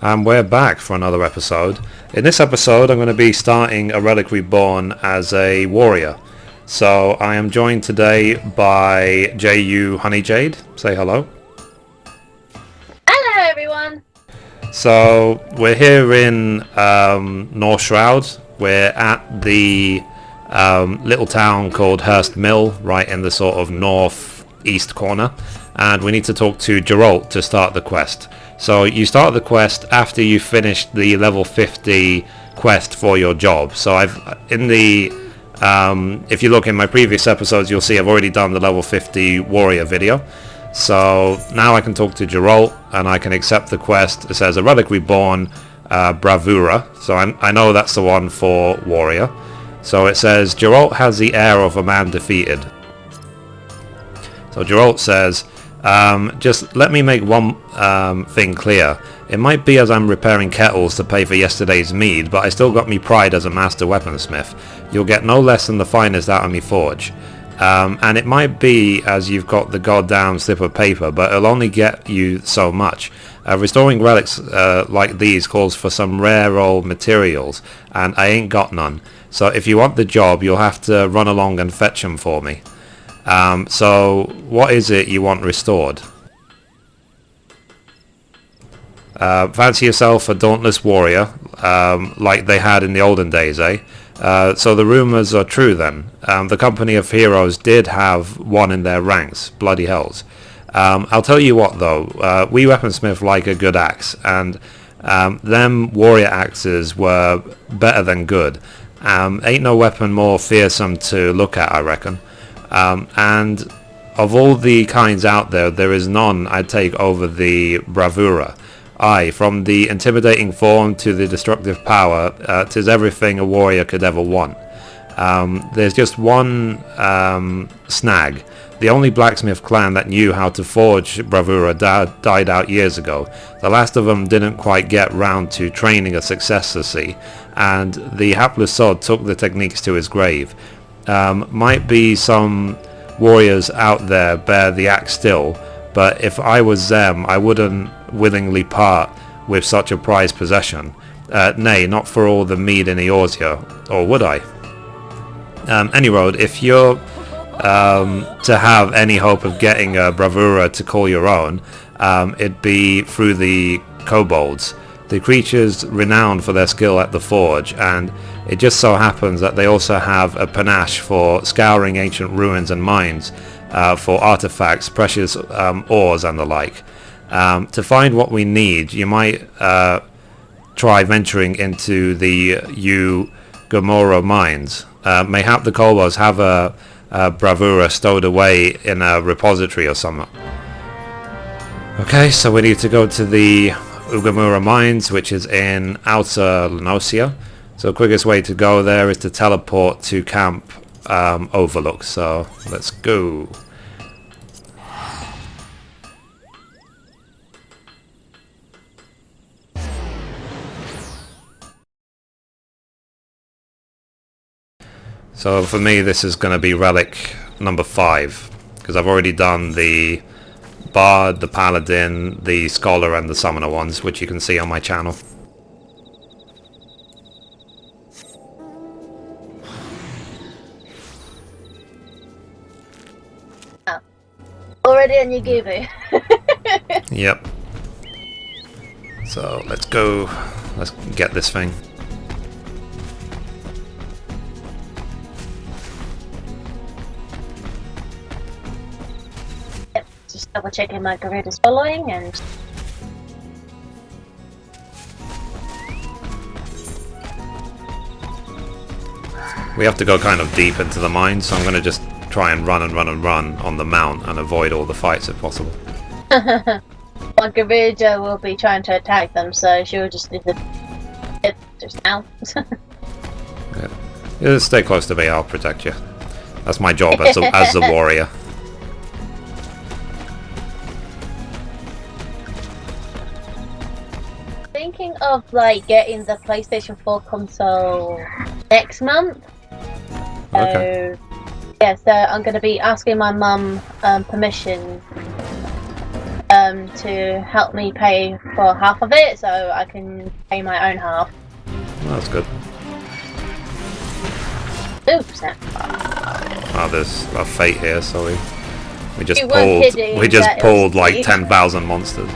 And we're back for another episode. In this episode I'm going to be starting A Relic Reborn as a warrior. So I am joined today by JU Honeyjade. Say hello. Hello everyone. So we're here in North Shroud. We're at the little town called Hurst Mill, right in the sort of northeast corner. And we need to talk to Geralt to start the quest. So you start the quest after you finish the level 50 quest for your job. So if you look in my previous episodes, you'll see I've already done the level 50 warrior video. So now I can talk to Geralt and I can accept the quest. It says A Relic Reborn, Bravura. So I know that's the one for warrior. So it says Geralt has the air of a man defeated. So Geralt says, just let me make one thing clear. It might be as I'm repairing kettles to pay for yesterday's mead, but I still got me pride as a master weaponsmith. You'll get no less than the finest out of me forge. And it might be as you've got the goddamn slip of paper, but it'll only get you so much. Restoring relics like these calls for some rare old materials, and I ain't got none. So if you want the job, you'll have to run along and fetch them for me. So what is it you want restored? Fancy yourself a dauntless warrior, like they had in the olden days, eh? So the rumours are true then. The company of heroes did have one in their ranks, bloody hells. I'll tell you what though, we weaponsmith like a good axe, and them warrior axes were better than good. Ain't no weapon more fearsome to look at, I reckon. And of all the kinds out there, there is none I'd take over the Bravura. Aye, from the intimidating form to the destructive power, 'tis everything a warrior could ever want. There's just one snag. The only blacksmith clan that knew how to forge Bravura died out years ago. The last of them didn't quite get round to training a successor, see, and the hapless sod took the techniques to his grave. Might be some warriors out there bear the axe still, but if I was them, I wouldn't willingly part with such a prized possession. Nay, not for all the mead in Eorzea, or would I? Any road, if you're to have any hope of getting a Bravura to call your own, it'd be through the kobolds. The creatures renowned for their skill at the forge, and it just so happens that they also have a panache for scouring ancient ruins and mines for artifacts, precious ores and the like. To find what we need, you might try venturing into the Ugumura mines. Mayhap the kobolds have a Bravura stowed away in a repository or something. Okay, so we need to go to the Ugumura mines, which is in Outer Lenosia. So the quickest way to go there is to teleport to Camp Overlook. So let's go. So for me this is going to be relic number 5, because I've already done the Bard, the Paladin, the Scholar and the Summoner ones, which you can see on my channel. Oh. Already on your Gubu. Yep. So let's go. Let's get this thing. Just double checking my grid is following, and We have to go kind of deep into the mine, so I'm going to just try and run on the mount and avoid all the fights if possible. my grid will be trying to attack them, so she'll just need to hit just now. Yeah. Just stay close to me, I'll protect you. That's my job as a warrior. Thinking of like getting the PlayStation 4 console next month. Okay. So yeah, so I'm going to be asking my mum permission to help me pay for half of it, so I can pay my own half. That's good. Oops. Oh, there's a fate here, so we just You weren't pulled. kidding We just that it pulled was like me. 10,000 monsters.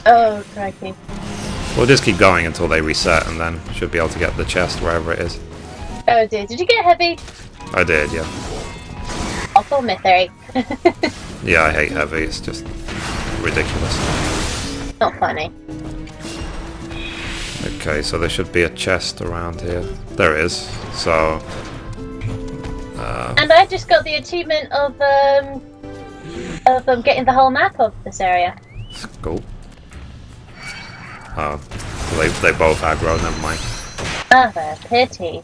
Oh, crikey. We'll just keep going until they reset, and then should be able to get the chest wherever it is. Oh dear, did you get heavy? I did, yeah. Awful Mithrie. Yeah, I hate heavy. It's just ridiculous. Not funny. Okay, so there should be a chest around here. There is. So. And I just got the achievement of getting the whole map of this area. Cool. Oh, so they both aggro. Never mind. Ah, the pity.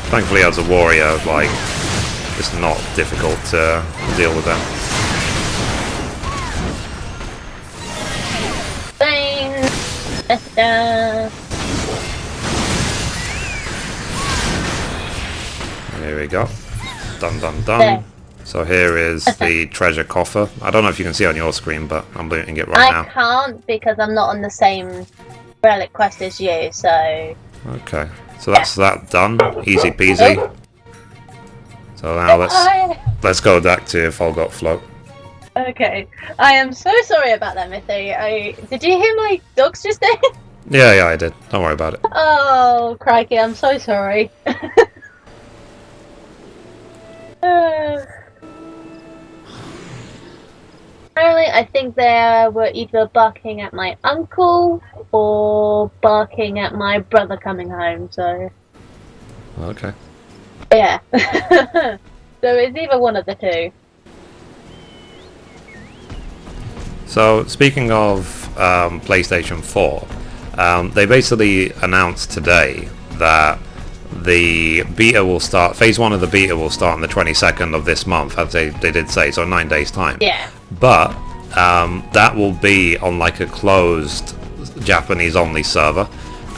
Thankfully, as a warrior, like, it's not difficult to deal with them. Bang! Here we go. Dun dun dun. There. So here is the treasure coffer. I don't know if you can see it on your screen, but I'm looting it right now. I can't because I'm not on the same relic quest as you, so... Okay, so that's that done. Easy peasy. So now let's go back to Folgot Float. Okay. I am so sorry about that, Mithrie. Did you hear my dogs just then? Yeah, I did. Don't worry about it. Oh, crikey, I'm so sorry. Apparently, I think they were either barking at my uncle or barking at my brother coming home, so... Okay. Yeah. So it's either one of the two. So speaking of PlayStation 4, they basically announced today that the beta will start, phase 1 of the beta will start on the 22nd of this month, as they did say, so 9 days time. Yeah. But that will be on like a closed Japanese only server,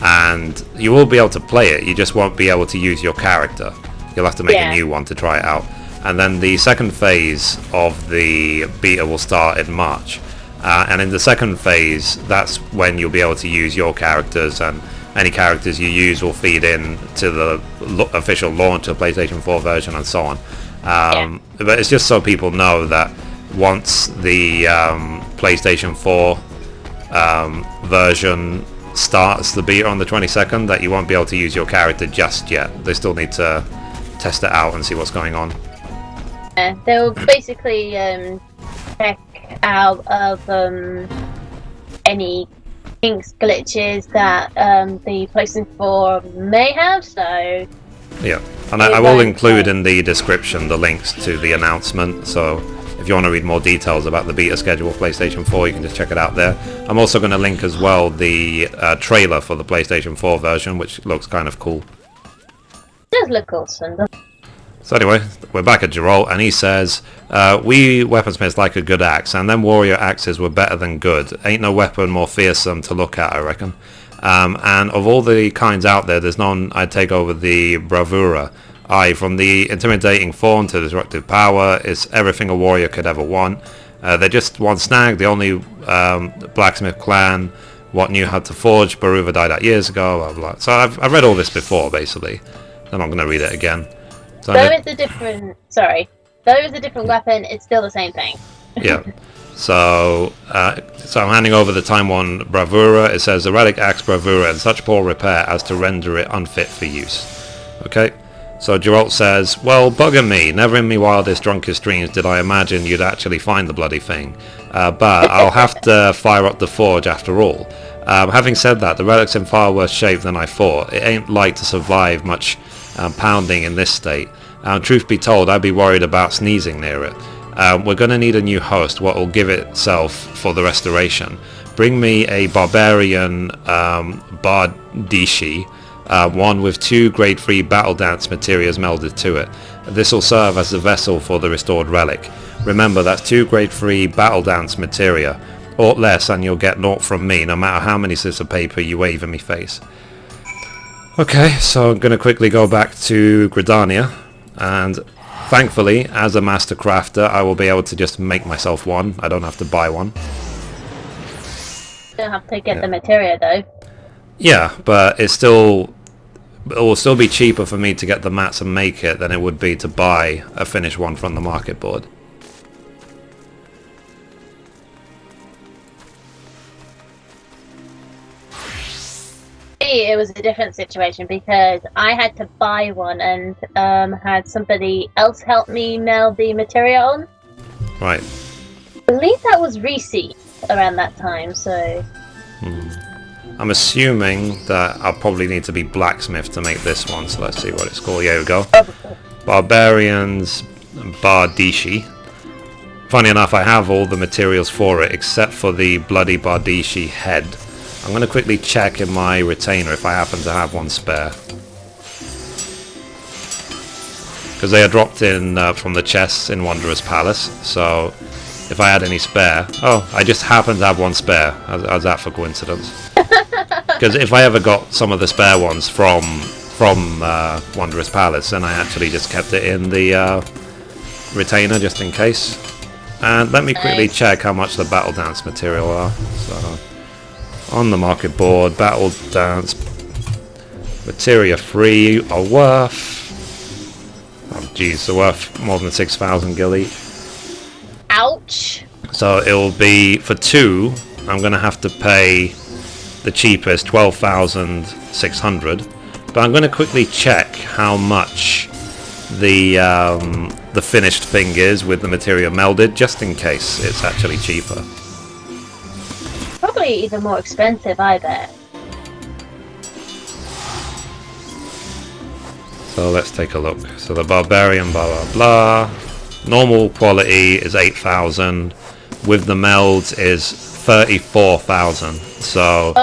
and you will be able to play it, you just won't be able to use your character. You'll have to make a new one to try it out. And then the second phase of the beta will start in March. And in the second phase, that's when you'll be able to use your characters, and any characters you use will feed in to the official launch of the PlayStation 4 version and so on. But it's just so people know that once the PlayStation 4 version starts the beta on the 22nd, that you won't be able to use your character just yet. They still need to test it out and see what's going on. Yeah, they'll basically check out of any kinks, glitches that the PlayStation 4 may have, so... Yeah, and I will include in the description the links to the announcement, so if you want to read more details about the beta schedule for PlayStation 4, you can just check it out there. I'm also going to link as well the trailer for the PlayStation 4 version, which looks kind of cool. It does look awesome. So anyway, we're back at Geralt, and he says, we weaponsmiths like a good axe, and them warrior axes were better than good. Ain't no weapon more fearsome to look at, I reckon. And of all the kinds out there, there's none I'd take over the Bravura. Aye, from the intimidating form to disruptive power, it's everything a warrior could ever want. They're just one snag, the only blacksmith clan what knew how to forge. Bravura died out years ago, blah blah. So I've read all this before, basically. I'm not going to read it again. So though it's a different... Sorry. Though it's a different weapon, it's still the same thing. Yeah. So I'm handing over the Time 1 Bravura. It says, the relic axe Bravura in such poor repair as to render it unfit for use. Okay. So Geralt says, well, bugger me. Never in me wildest, drunkest dreams did I imagine you'd actually find the bloody thing. But I'll have to fire up the forge after all. Having said that, the relic's in far worse shape than I thought. It ain't like to survive much pounding in this state. Truth be told, I'd be worried about sneezing near it. We're going to need a new host, what will give itself for the restoration. Bring me a barbarian Bardishi, one with 2 grade 3 battle dance materials melded to it. This will serve as the vessel for the restored relic. Remember, that's 2 grade 3 battle dance materia. Aught less and you'll get naught from me, no matter how many slips of paper you wave in me face. Okay, so I'm going to quickly go back to Gridania, and thankfully, as a master crafter, I will be able to just make myself one. I don't have to buy one. You don't have to get the material though. Yeah, but it will still be cheaper for me to get the mats and make it than it would be to buy a finished one from the market board. It was a different situation because I had to buy one and had somebody else help me mail the material on. Right. I believe that was receipt around that time, so... I'm assuming that I'll probably need to be blacksmith to make this one, so let's see what it's called. Here we go. Barbarians Bardishi. Funny enough, I have all the materials for it except for the bloody Bardishi head. I'm going to quickly check in my retainer if I happen to have one spare. Because they are dropped in from the chests in Wanderer's Palace, so if I had any spare... Oh, I just happen to have one spare. How's that for coincidence? Because if I ever got some of the spare ones from Wanderer's Palace, then I actually just kept it in the retainer just in case. And let me quickly check how much the Battle Dance material are. So... on the market board, Battle Dance materia free are worth... oh jeez, they're worth more than 6,000 gil each. Ouch! So it'll be, for two, I'm going to have to pay the cheapest, 12,600. But I'm going to quickly check how much the finished thing is with the material melded, just in case it's actually cheaper. Probably even more expensive, I bet. So let's take a look. So the Barbarian blah blah blah. Normal quality is 8,000. With the melds is 34,000. So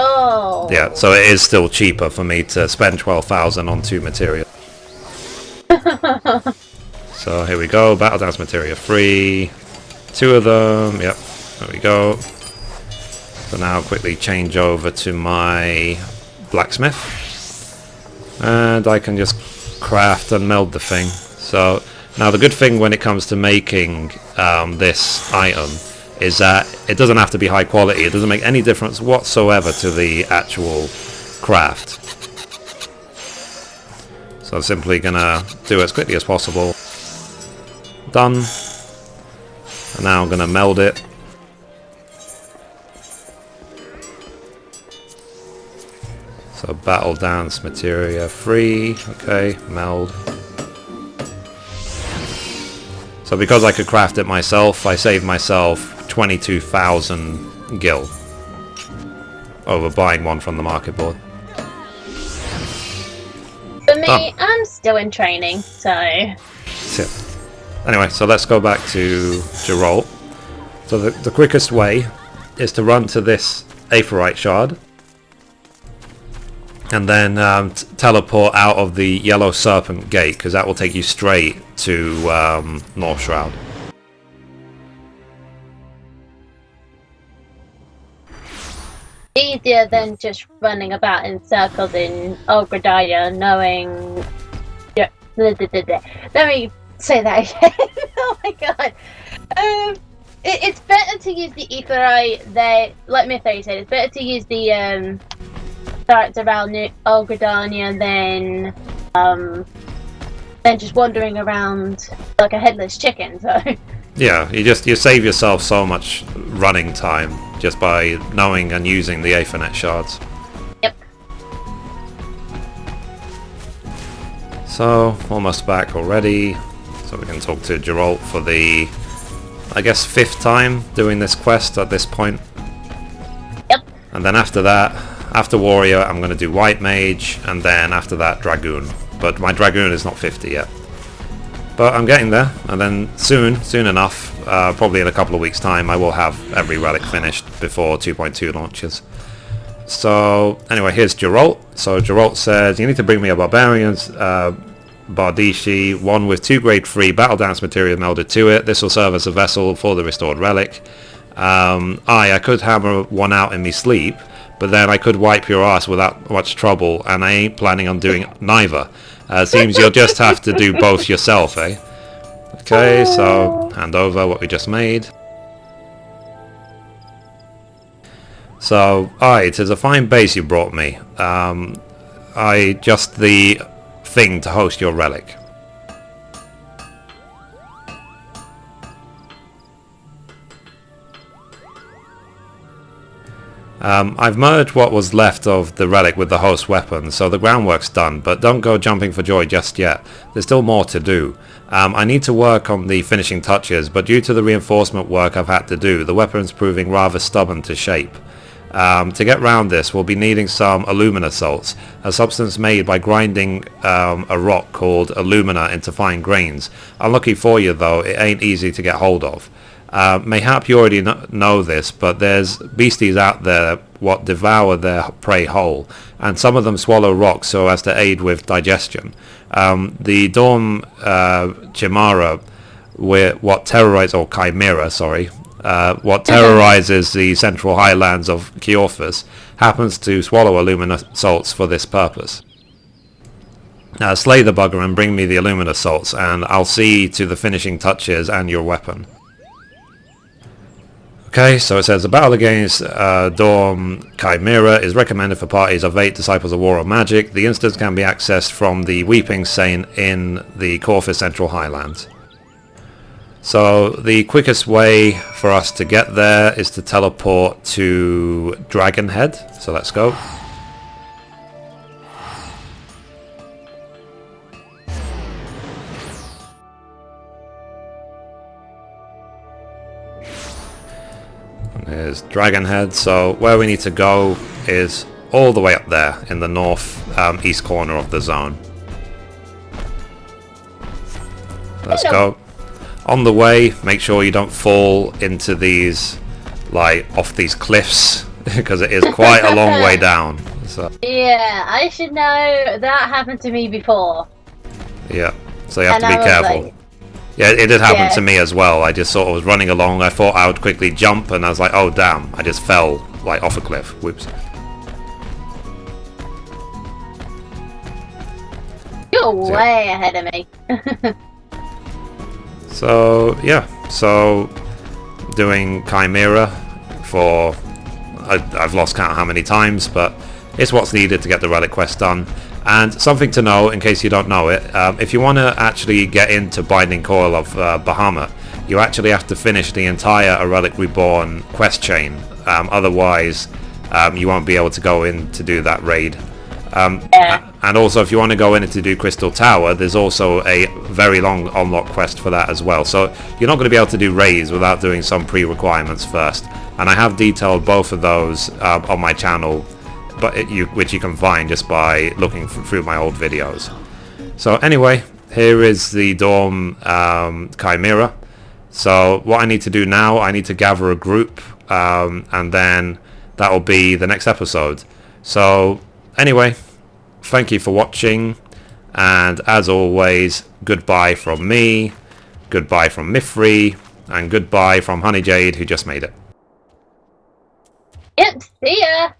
yeah, so it is still cheaper for me to spend 12,000 on two material. So here we go. Battle Dance materia free. Two of them. Yep. There we go. So now I'll quickly change over to my blacksmith, and I can just craft and meld the thing. So now the good thing when it comes to making this item is that it doesn't have to be high quality. It doesn't make any difference whatsoever to the actual craft. So I'm simply gonna do it as quickly as possible. Done. And now I'm gonna meld it. So Battle Dance materia free, okay, meld. So because I could craft it myself, I saved myself 22,000 gil over buying one from the market board. For me, I'm still in training, so... Anyway, so let's go back to Geralt. So the quickest way is to run to this Aetheryte shard, and then teleport out of the Yellow Serpent Gate, because that will take you straight to North Shroud. Easier than just running about in circles in Ogredaya, knowing... Yeah, let me say that again. Oh my god. It's better to use the Aetheryte there, like Mithrie said, it's better to use the starts around Ogredania than just wandering around like a headless chicken, so... Yeah, you save yourself so much running time just by knowing and using the Aethernet shards. Yep. So, almost back already. So we can talk to Geralt for the, I guess, 5th time doing this quest at this point. Yep. And then after that, after Warrior, I'm going to do White Mage, and then after that, Dragoon. But my Dragoon is not 50 yet. But I'm getting there, and then soon enough, probably in a couple of weeks' time, I will have every relic finished before 2.2 launches. So, anyway, here's Geralt. So Geralt says, you need to bring me a Barbarians Bardishi, one with 2 grade 3 Battle Dance material melded to it. This will serve as a vessel for the restored relic. I could hammer one out in me sleep, but then I could wipe your ass without much trouble, and I ain't planning on doing neither. Seems you'll just have to do both yourself, eh? Okay, so hand over what we just made. So, aye, it is a fine base you brought me. Just the thing to host your relic. I've merged what was left of the relic with the host weapon, so the groundwork's done, but don't go jumping for joy just yet. There's still more to do. I need to work on the finishing touches, but due to the reinforcement work I've had to do, the weapon's proving rather stubborn to shape. To get round this, we'll be needing some alumina salts, a substance made by grinding a rock called alumina into fine grains. Unlucky for you though, it ain't easy to get hold of. Mayhap you already know this, but there's beasties out there what devour their prey whole, and some of them swallow rocks so as to aid with digestion. The Dorm Chimera, what terrorizes the central highlands of Keorphus, happens to swallow alumina salts for this purpose. Slay the bugger and bring me the alumina salts, and I'll see to the finishing touches and your weapon. Okay, so it says the battle against Dorm Chimera is recommended for parties of 8 Disciples of War or Magic. The instance can be accessed from the Weeping Saint in the Corfus Central Highlands. So the quickest way for us to get there is to teleport to Dragonhead. So let's go. There's Dragonhead. So where we need to go is all the way up there in the north east corner of the zone. Let's go. On the way, make sure you don't fall into these, like, off these cliffs, because it is quite a long way down. So. Yeah, I should know. That happened to me before. Yeah, so you have to be careful. Like, yeah, it did happen to me as well. I just sort of was running along. I thought I would quickly jump, and I was like, oh damn, I just fell, like, off a cliff. Whoops. You're way ahead of me. So yeah, so doing Chimera for I've lost count how many times, but it's what's needed to get the relic quest done. And something to know in case you don't know it, if you want to actually get into Binding Coil of Bahamut, you actually have to finish the entire A Relic Reborn quest chain. Otherwise you won't be able to go in to do that raid. And also, if you want to go in to do Crystal Tower, there's also a very long unlock quest for that as well. So you're not going to be able to do raids without doing some pre-requirements first. And I have detailed both of those on my channel, but which you can find just by looking through my old videos. So anyway, here is the Dorm Chimera. So what I need to do now, I need to gather a group, and then that will be the next episode. So anyway, thank you for watching, and as always, goodbye from me, goodbye from Mithrie, and goodbye from Honey Jade, who just made it. Yep, see ya!